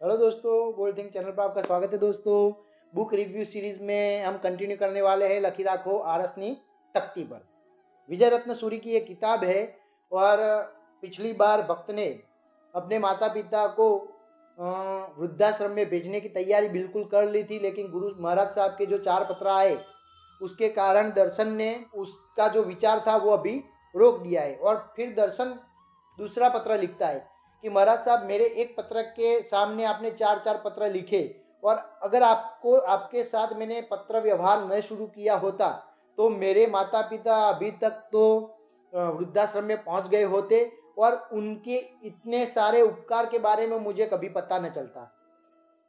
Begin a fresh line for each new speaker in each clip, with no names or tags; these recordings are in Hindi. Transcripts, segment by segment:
हेलो दोस्तों, गोल्ड थिंक चैनल पर आपका स्वागत है। दोस्तों, बुक रिव्यू सीरीज में हम कंटिन्यू करने वाले हैं लकी राखो आरसनी तख्ती पर। विजय रत्न सूरी की एक किताब है और पिछली बार भक्त ने अपने माता पिता को वृद्धाश्रम में भेजने की तैयारी बिल्कुल कर ली थी, लेकिन गुरु महाराज साहब के जो 4 पत्र आए उसके कारण दर्शन ने उसका जो विचार था वो अभी रोक दिया है। और फिर दर्शन दूसरा पत्र लिखता है कि महाराज साहब, मेरे एक पत्र के सामने आपने 4 पत्र लिखे, और अगर आपको आपके साथ मैंने पत्र व्यवहार न शुरू किया होता तो मेरे माता पिता अभी तक तो वृद्धाश्रम में पहुंच गए होते और उनके इतने सारे उपकार के बारे में मुझे कभी पता न चलता।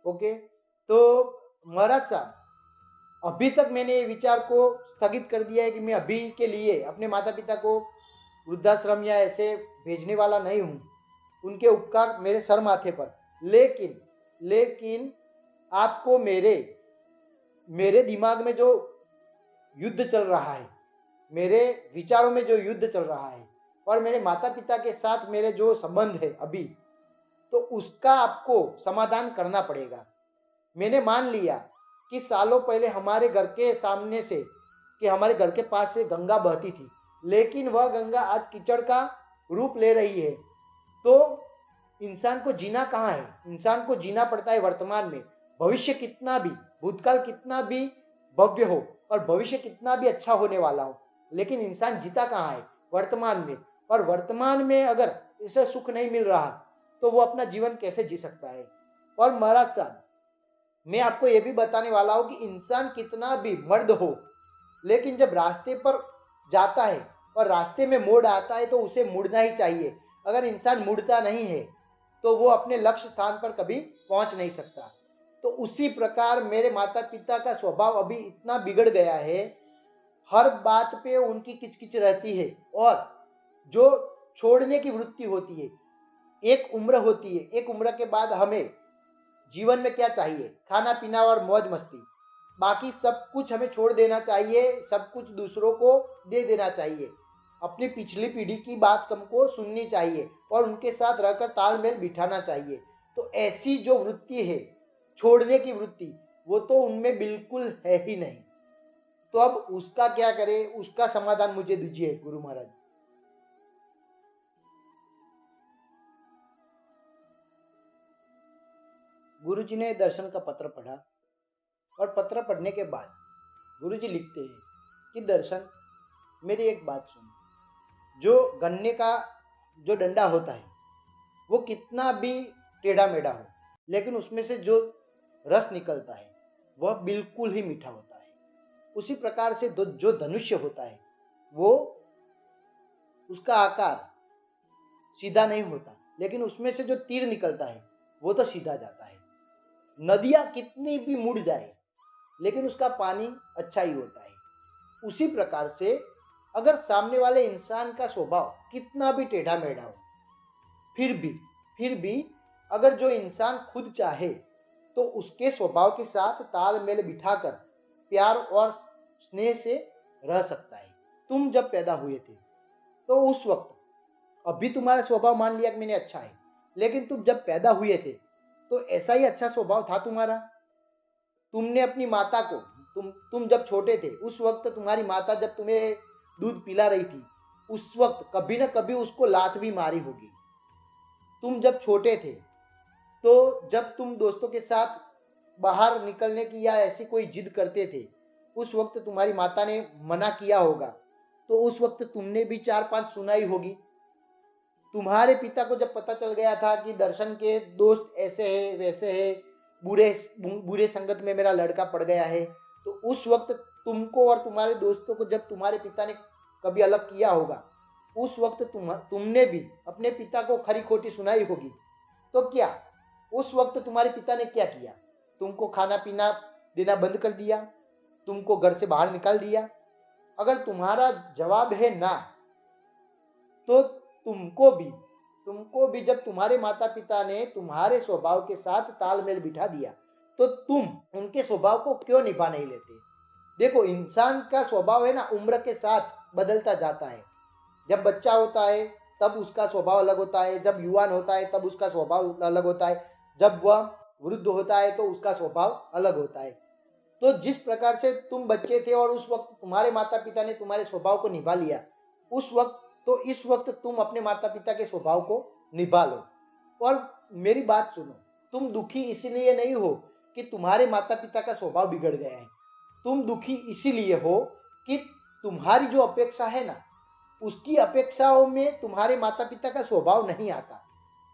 ओके, तो महाराज साहब, अभी तक मैंने ये विचार को स्थगित कर दिया है कि मैं अभी के लिए अपने माता पिता को वृद्धाश्रम या ऐसे भेजने वाला नहीं हूँ। उनके उपकार मेरे सर माथे पर, लेकिन लेकिन आपको मेरे मेरे दिमाग में जो युद्ध चल रहा है, मेरे विचारों में जो युद्ध चल रहा है और मेरे माता पिता के साथ मेरे जो संबंध है अभी, तो उसका आपको समाधान करना पड़ेगा। मैंने मान लिया कि सालों पहले हमारे घर के सामने से, कि हमारे घर के पास से गंगा बहती थी, लेकिन वह गंगा आज कीचड़ का रूप ले रही है। तो इंसान को जीना कहाँ है? इंसान को जीना पड़ता है वर्तमान में। भविष्य कितना भी, भूतकाल कितना भी भव्य हो और भविष्य कितना भी अच्छा होने वाला हो, लेकिन इंसान जीता कहाँ है? वर्तमान में। और वर्तमान में अगर इसे सुख नहीं मिल रहा तो वो अपना जीवन कैसे जी सकता है? और महाराज साहब, मैं आपको ये भी बताने वाला हूँ कि इंसान कितना भी मर्द हो, लेकिन जब रास्ते पर जाता है और रास्ते में मोड़ आता है तो उसे मुड़ना ही चाहिए। अगर इंसान मुड़ता नहीं है तो वो अपने लक्ष्य स्थान पर कभी पहुंच नहीं सकता। तो उसी प्रकार मेरे माता पिता का स्वभाव अभी इतना बिगड़ गया है, हर बात पे उनकी किचकिच रहती है और जो छोड़ने की वृत्ति होती है। एक उम्र होती है, एक उम्र के बाद हमें जीवन में क्या चाहिए? खाना पीना और मौज मस्ती। बाकी सब कुछ हमें छोड़ देना चाहिए, सब कुछ दूसरों को दे देना चाहिए। अपनी पिछली पीढ़ी की बात हमको सुननी चाहिए और उनके साथ रहकर तालमेल बिठाना चाहिए। तो ऐसी जो वृत्ति है, छोड़ने की वृत्ति, वो तो उनमें बिल्कुल है ही नहीं। तो अब उसका क्या करें? उसका समाधान मुझे दीजिए गुरु महाराज। गुरु जी ने दर्शन का पत्र पढ़ा और पत्र पढ़ने के बाद गुरु जी लिखते हैं कि दर्शन, मेरी एक बात सुन। जो गन्ने का जो डंडा होता है वो कितना भी टेढ़ा मेढ़ा हो, लेकिन उसमें से जो रस निकलता है वह बिल्कुल ही मीठा होता है। उसी प्रकार से जो धनुष्य होता है वो, उसका आकार सीधा नहीं होता, लेकिन उसमें से जो तीर निकलता है वो तो सीधा जाता है। नदियाँ कितनी भी मुड़ जाए लेकिन उसका पानी अच्छा ही होता है। उसी प्रकार से अगर सामने वाले इंसान का स्वभाव कितना भी टेढ़ा मेढ़ा हो, फिर भी अगर जो इंसान खुद चाहे तो उसके स्वभाव के साथ तालमेल बिठाकर प्यार और स्नेह से रह सकता है। तुम जब पैदा हुए थे तो उस वक्त, अभी तुम्हारा स्वभाव मान लिया कि मैंने अच्छा है, लेकिन तुम जब पैदा हुए थे तो ऐसा ही अच्छा स्वभाव था तुम्हारा। तुमने अपनी माता को, तुम जब छोटे थे उस वक्त तुम्हारी माता जब तुम्हें दूध पिला रही थी, उस वक्त कभी ना कभी उसको लात भी मारी होगी। तुम जब छोटे थे तो जब तुम दोस्तों के साथ बाहर निकलने की या ऐसी कोई जिद करते थे, उस वक्त तुम्हारी माता ने मना किया होगा, तो उस वक्त तुमने भी 4-5 सुनाई होगी। तुम्हारे पिता को जब पता चल गया था कि दर्शन के दोस्त ऐसे है वैसे है, बुरे बुरे संगत में मेरा लड़का पड़ गया है, तो उस वक्त तुमको और तुम्हारे दोस्तों को जब तुम्हारे पिता ने कभी अलग किया होगा, उस वक्त तुमने भी अपने पिता को खरी खोटी सुनाई होगी। तो क्या उस वक्त तुम्हारे पिता ने क्या किया? तुमको खाना पीना देना बंद कर दिया, तुमको घर से बाहर निकाल दिया? अगर तुम्हारा जवाब है ना, तो तुमको भी जब तुम्हारे माता पिता ने तुम्हारे स्वभाव के साथ तालमेल बिठा दिया, तो तुम उनके स्वभाव को क्यों निभा नहीं लेते? देखो, इंसान का स्वभाव है ना, उम्र के साथ बदलता जाता है। जब बच्चा होता है तब उसका स्वभाव अलग होता है, जब युवान होता है तब उसका स्वभाव अलग होता है, जब वह वृद्ध होता है तो उसका स्वभाव अलग होता है। तो जिस प्रकार से तुम बच्चे थे और उस वक्त तुम्हारे माता पिता ने तुम्हारे स्वभाव को निभा लिया, उस वक्त तो इस वक्त तुम अपने माता पिता के स्वभाव को निभा लो। और मेरी बात सुनो, तुम दुखी इसलिए नहीं हो कि तुम्हारे माता पिता का स्वभाव बिगड़ गया है। तुम दुखी इसीलिए हो कि तुम्हारी जो अपेक्षा है ना, उसकी अपेक्षाओं में तुम्हारे माता पिता का स्वभाव नहीं आता।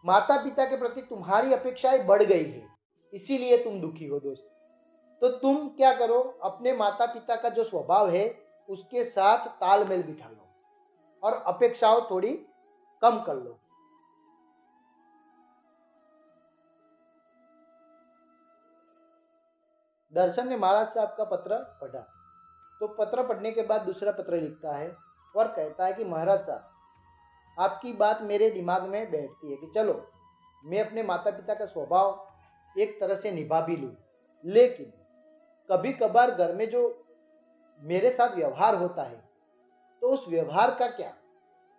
माता पिता के प्रति तुम्हारी अपेक्षाएं बढ़ गई है, इसीलिए तुम दुखी हो दोस्त। तो तुम क्या करो, अपने माता पिता का जो स्वभाव है उसके साथ तालमेल बिठा लो और अपेक्षाओं थोड़ी कम कर लो। दर्शन ने महाराज साहब का पत्र पढ़ा। तो पत्र पढ़ने के बाद दूसरा पत्र लिखता है और कहता है कि महाराज साहब, आपकी बात मेरे दिमाग में बैठती है कि चलो मैं अपने माता पिता का स्वभाव एक तरह से निभा भी लूँ, लेकिन कभी कभार घर में जो मेरे साथ व्यवहार होता है तो उस व्यवहार का क्या,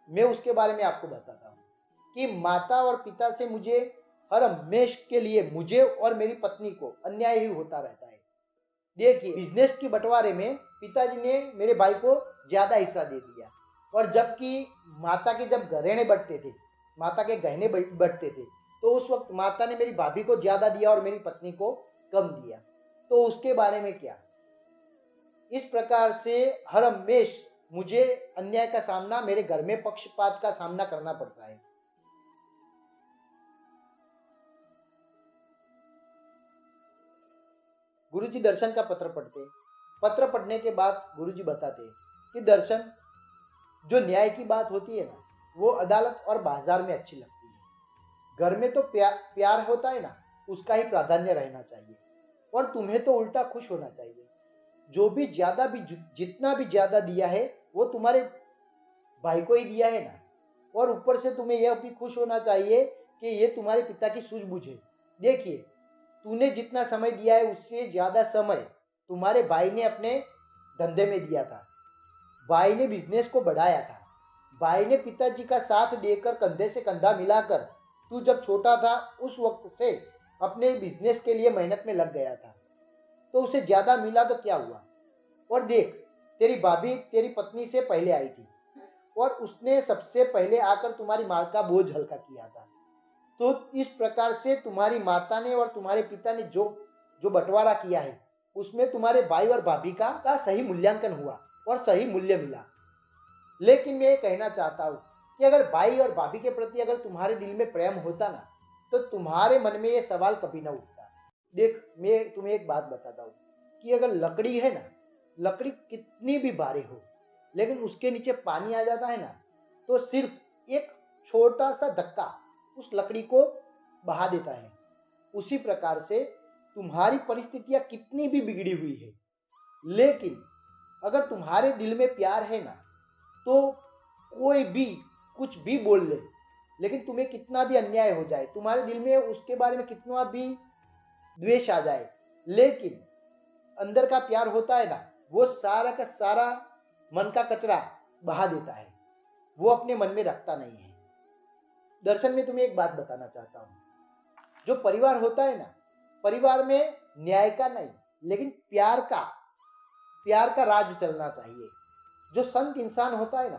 मैं उसके बारे में आपको बताता हूँ कि माता और पिता से मुझे हर हमेश के लिए मुझे और मेरी पत्नी को अन्याय ही होता रहता है। देखिए, बिजनेस के बंटवारे में पिताजी ने मेरे भाई को ज़्यादा हिस्सा दे दिया, और जबकि माता के जब गहने बंटते थे, माता के गहने बंटते थे, तो उस वक्त माता ने मेरी भाभी को ज़्यादा दिया और मेरी पत्नी को कम दिया। तो उसके बारे में क्या, इस प्रकार से हर हमेश मुझे अन्याय का सामना, मेरे घर में पक्षपात का सामना करना पड़ता है। गुरुजी दर्शन का पत्र पढ़ते। पत्र पढ़ने के बाद गुरुजी बताते कि दर्शन, जो न्याय की बात होती है ना, वो अदालत और बाजार में अच्छी लगती है। घर में तो प्यार होता है ना, उसका ही प्राधान्य रहना चाहिए, और तुम्हें तो उल्टा खुश होना चाहिए। जो भी ज़्यादा भी जितना भी ज़्यादा दिया है वो तुम्हारे भाई को ही दिया है ना, और ऊपर से तुम्हें यह भी खुश होना चाहिए कि ये तुम्हारे पिता की सूझबूझ है। देखिए, तूने जितना समय दिया है उससे ज़्यादा समय तुम्हारे भाई ने अपने धंधे में दिया था। भाई ने बिजनेस को बढ़ाया था। भाई ने पिताजी का साथ देकर कंधे से कंधा मिलाकर, तू जब छोटा था उस वक्त से अपने बिजनेस के लिए मेहनत में लग गया था, तो उसे ज़्यादा मिला तो क्या हुआ। और देख, तेरी भाभी तेरी पत्नी से पहले आई थी और उसने सबसे पहले आकर तुम्हारी माँ का बोझ हल्का किया था। तो इस प्रकार से तुम्हारी माता ने और तुम्हारे पिता ने जो जो बंटवारा किया है उसमें तुम्हारे भाई और भाभी का सही मूल्यांकन हुआ और सही मूल्य मिला। लेकिन मैं ये कहना चाहता हूँ कि अगर भाई और भाभी के प्रति अगर तुम्हारे दिल में प्रेम होता ना, तो तुम्हारे मन में ये सवाल कभी ना उठता। देख, मैं तुम्हें एक बात बताता हूँ कि अगर लकड़ी है ना, लकड़ी कितनी भी भारी हो, लेकिन उसके नीचे पानी आ जाता है ना, तो सिर्फ एक छोटा सा धक्का उस लकड़ी को बहा देता है। उसी प्रकार से तुम्हारी परिस्थितियां कितनी भी बिगड़ी हुई है, लेकिन अगर तुम्हारे दिल में प्यार है ना, तो कोई भी कुछ भी बोल ले, लेकिन तुम्हें कितना भी अन्याय हो जाए, तुम्हारे दिल में उसके बारे में कितना भी द्वेष आ जाए, लेकिन अंदर का प्यार होता है ना, वो सारा का सारा मन का कचरा बहा देता है, वो अपने मन में रखता नहीं है। दर्शन में तुम्हें एक बात बताना चाहता हूँ, जो परिवार होता है ना, परिवार में न्याय का नहीं लेकिन प्यार का राज चलना चाहिए। जो संत इंसान होता है ना,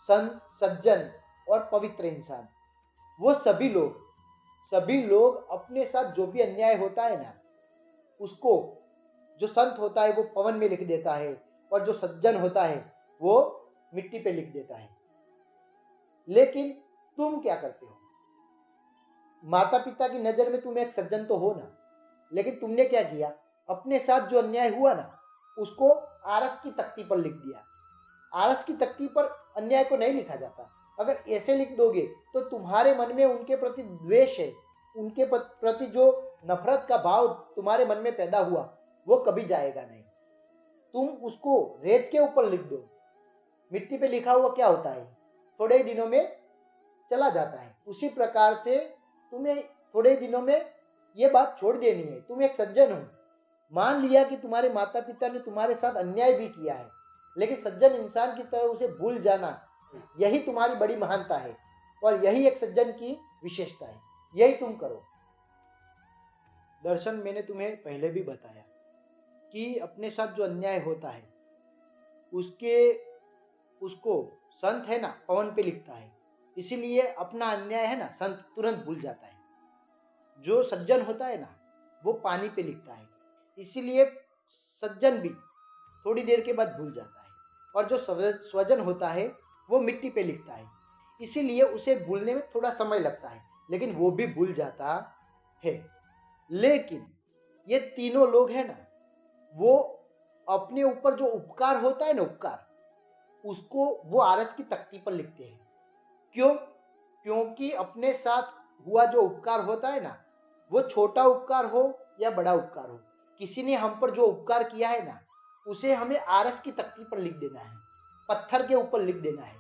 संत, सज्जन और पवित्र इंसान, वो सभी लोग अपने साथ जो भी अन्याय होता है ना, उसको जो संत होता है वो पवन में लिख देता है, और जो सज्जन होता है वो मिट्टी पे लिख देता है। लेकिन तुम क्या करते हो, माता पिता की नज़र में तुम एक सज्जन तो हो ना, लेकिन तुमने क्या किया, अपने साथ जो अन्याय हुआ ना उसको आरस की तख्ती पर लिख दिया। आरस की तख्ती पर अन्याय को नहीं लिखा जाता। अगर ऐसे लिख दोगे तो तुम्हारे मन में उनके प्रति द्वेष है, उनके प्रति जो नफरत का भाव तुम्हारे मन में पैदा हुआ वो कभी जाएगा नहीं। तुम उसको रेत के ऊपर लिख दो, मिट्टी पे लिखा हुआ क्या होता है, थोड़े ही दिनों में चला जाता है। उसी प्रकार से तुम्हें थोड़े दिनों में ये बात छोड़ देनी है। तुम एक सज्जन हो, मान लिया कि तुम्हारे माता पिता ने तुम्हारे साथ अन्याय भी किया है, लेकिन सज्जन इंसान की तरह उसे भूल जाना, यही तुम्हारी बड़ी महानता है और यही एक सज्जन की विशेषता है। यही तुम करो। दर्शन मैंने तुम्हें पहले भी बताया कि अपने साथ जो अन्याय होता है उसके उसको संत है ना पवन पे लिखता है, इसीलिए अपना अन्याय है ना संत तुरंत भूल जाता है। जो सज्जन होता है ना वो पानी पे लिखता है, इसीलिए सज्जन भी थोड़ी देर के बाद भूल जाता है। और जो स्वजन होता है वो मिट्टी पे लिखता है, इसीलिए उसे भूलने में थोड़ा समय लगता है, लेकिन वो भी भूल जाता है। लेकिन ये तीनों लोग हैं ना, वो अपने ऊपर जो उपकार होता है ना, उपकार, उसको वो आरस की तख्ती पर लिखते हैं। क्यों? क्योंकि अपने साथ हुआ जो उपकार होता है ना, वो छोटा उपकार हो या बड़ा उपकार हो, किसी ने हम पर जो उपकार किया है ना, उसे हमें आरस की तख्ती पर लिख देना है, पत्थर के ऊपर लिख देना है।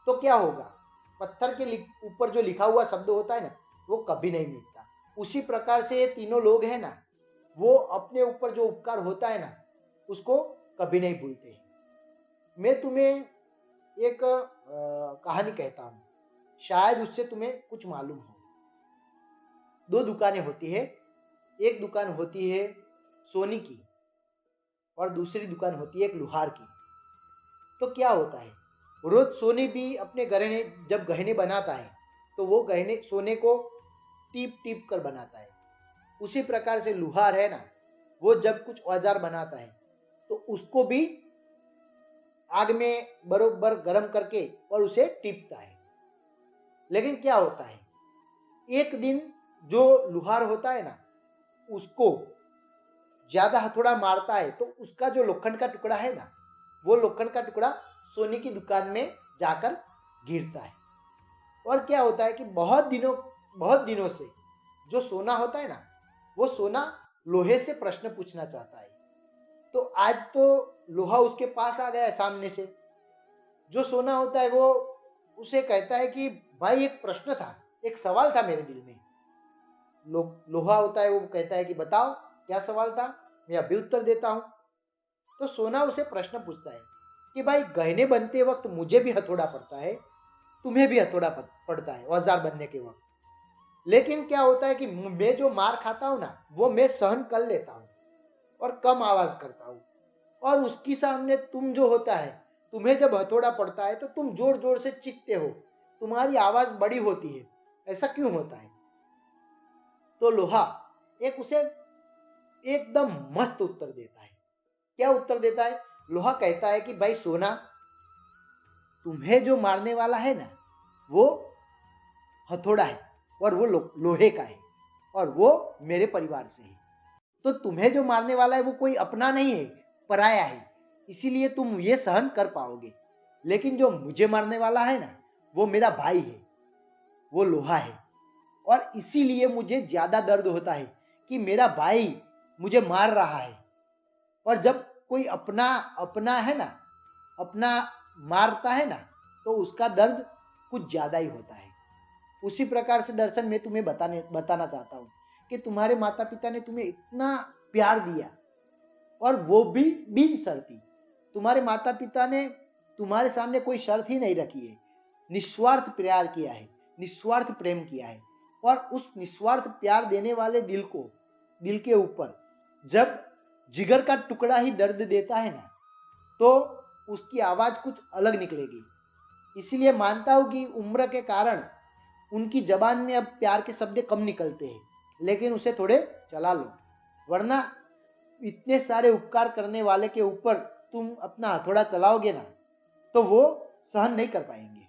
तो क्या होगा? पत्थर के ऊपर जो लिखा हुआ शब्द होता है ना, वो कभी नहीं मिटता। उसी प्रकार से ये तीनों लोग हैं ना, वो अपने ऊपर जो उपकार होता है ना, उसको कभी नहीं भूलते। मैं तुम्हें एक कहानी कहता हूँ, शायद उससे तुम्हें कुछ मालूम हो। दो दुकानें होती है, एक दुकान होती है सोनी की और दूसरी दुकान होती है एक लोहार की। तो क्या होता है, रोज सोनी भी अपने गहने जब गहने बनाता है तो वो गहने सोने को टीप टीप कर बनाता है। उसी प्रकार से लोहार है ना, वो जब कुछ औजार बनाता है तो उसको भी आग में बरोबर गर्म करके और उसे टीपता है। लेकिन क्या होता है, एक दिन जो लोहार होता है ना, उसको ज्यादा हथौड़ा मारता है तो उसका जो लोखंड का टुकड़ा है ना, वो लोखंड का टुकड़ा सोने की दुकान में जाकर गिरता है। और क्या होता है कि बहुत दिनों से जो सोना होता है ना, वो सोना लोहे से प्रश्न पूछना चाहता है। तो आज तो लोहा उसके पास आ गया है सामने से। जो सोना होता है वो उसे कहता है कि भाई एक प्रश्न था, एक सवाल था मेरे दिल में। लोहा होता है वो कहता है कि बताओ क्या सवाल था, मैं अभी उत्तर देता हूँ। तो सोना उसे प्रश्न पूछता है कि भाई गहने बनते वक्त मुझे भी हथौड़ा पड़ता है, तुम्हें भी हथौड़ा पड़ता है औजार बनने के वक्त, लेकिन क्या होता है कि मैं जो मार खाता हूँ ना, वो मैं सहन कर लेता हूँ और कम आवाज करता हूँ। और उसके सामने तुम जो होता है, तुम्हें जब हथौड़ा पड़ता है तो तुम जोर जोर से चीखते हो, तुम्हारी आवाज बड़ी होती है, ऐसा क्यों होता है? तो लोहा एक उसे एकदम मस्त उत्तर देता है। क्या उत्तर देता है? लोहा कहता है कि भाई सोना, तुम्हें जो मारने वाला है ना, वो हथौड़ा है और वो लोहे का है और वो मेरे परिवार से है। तो तुम्हें जो मारने वाला है वो कोई अपना नहीं है, पराया है, इसीलिए तुम ये सहन कर पाओगे। लेकिन जो मुझे मारने वाला है ना, वो मेरा भाई है, वो लोहा है, और इसीलिए मुझे ज्यादा दर्द होता है कि मेरा भाई मुझे मार रहा है। और जब कोई अपना अपना है ना, अपना मारता है ना, तो उसका दर्द कुछ ज्यादा ही होता है। उसी प्रकार से दर्शन मैं तुम्हें बताना चाहता हूँ कि तुम्हारे माता पिता ने तुम्हें इतना प्यार दिया, और वो भी बिन शर्ती। तुम्हारे माता पिता ने तुम्हारे सामने कोई शर्त ही नहीं रखी है, निस्वार्थ प्यार किया है, निस्वार्थ प्रेम किया है। और उस निस्वार्थ प्यार देने वाले दिल के ऊपर जब जिगर का टुकड़ा ही दर्द देता है ना, तो उसकी आवाज कुछ अलग निकलेगी। इसीलिए मानता हूं कि उम्र के कारण उनकी जबान में अब प्यार के शब्द कम निकलते हैं, लेकिन उसे थोड़े चला लो, वरना इतने सारे उपकार करने वाले के ऊपर तुम अपना हथौड़ा चलाओगे ना, तो वो सहन नहीं कर पाएंगे।